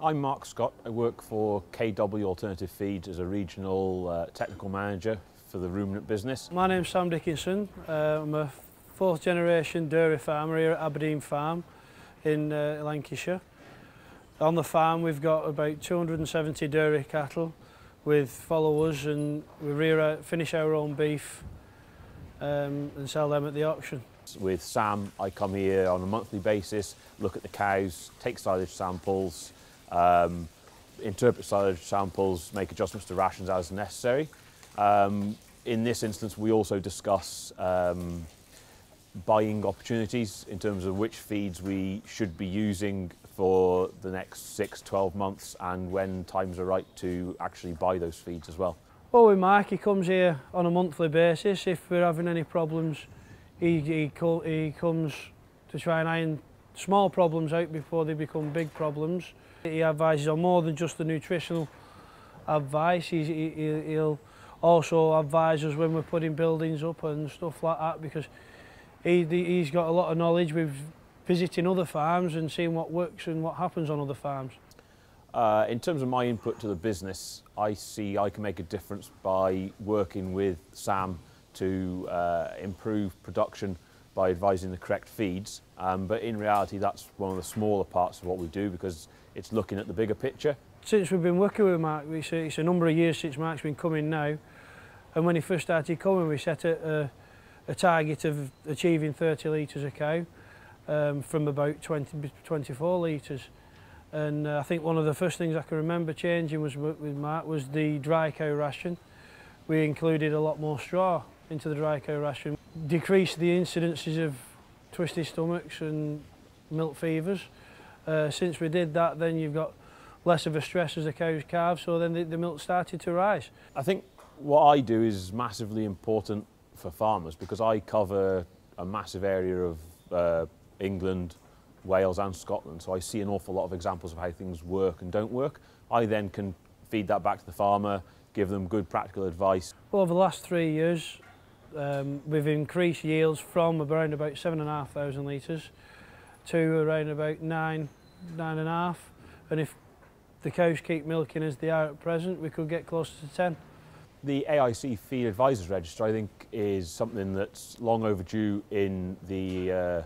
I'm Mark Scott. I work for KW Alternative Feeds as a regional technical manager for the ruminant business. My name's Sam Dickinson. I'm a fourth generation dairy farmer here at Aberdeen Farm in Lancashire. On the farm we've got about 270 dairy cattle with followers, and we finish our own beef and sell them at the auction. With Sam, I come here on a monthly basis, look at the cows, take silage samples, interpret silage samples, make adjustments to rations as necessary. In this instance, we also discuss buying opportunities in terms of which feeds we should be using for the next 6-12 months and when times are right to actually buy those feeds as well. Well, with Mark, he comes here on a monthly basis. If we're having any problems, he comes to try and iron small problems out before they become big problems. He advises on more than just the nutritional advice. He'll also advise us when we're putting buildings up and stuff like that, because he's got a lot of knowledge with visiting other farms and seeing what works and what happens on other farms. In terms of my input to the business, I see I can make a difference by working with Sam to improve production by advising the correct feeds, but in reality that's one of the smaller parts of what we do, because it's looking at the bigger picture. Since we've been working with Mark, it's a number of years since Mark's been coming now, and when he first started coming we set a target of achieving 30 litres a cow from about 24 litres. And I think one of the first things I can remember changing with Mark was the dry cow ration. We included a lot more straw into the dry cow ration, decreased the incidences of twisted stomachs and milk fevers. Since we did that, then you've got less of a stress as the cows calve, so then the milk started to rise. I think what I do is massively important for farmers, because I cover a massive area of England, Wales and Scotland, so I see an awful lot of examples of how things work and don't work. I then can feed that back to the farmer, give them good practical advice. Well, over the last 3 years we've increased yields from around about 7,500 litres to around about 9.5, and if the cows keep milking as they are at present, we could get closer to 10. The AIC Feed Advisors Register, I think, is something that's long overdue in the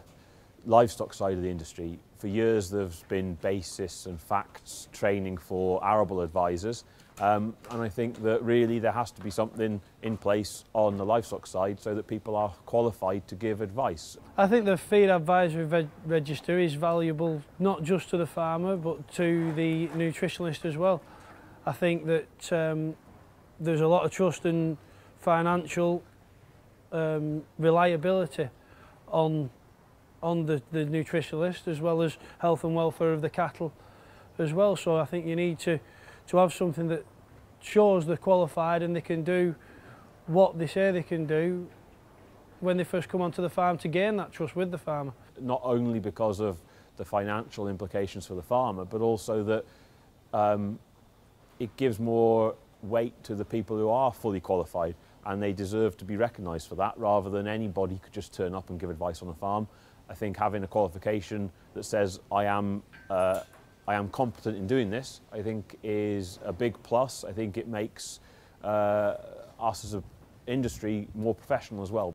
livestock side of the industry. For years there's been basis and facts training for arable advisors, and I think that really there has to be something in place on the livestock side so that people are qualified to give advice. I think the Feed Advisory Register is valuable not just to the farmer but to the nutritionist as well. I think that there's a lot of trust and financial reliability on the nutritionist, as well as health and welfare of the cattle as well. So I think you need to have something that shows they're qualified and they can do what they say they can do when they first come onto the farm, to gain that trust with the farmer. Not only because of the financial implications for the farmer, but also that it gives more weight to the people who are fully qualified, and they deserve to be recognised for that, rather than anybody could just turn up and give advice on a farm. I think having a qualification that says I am competent in doing this, I think is a big plus. I think it makes us as an industry more professional as well.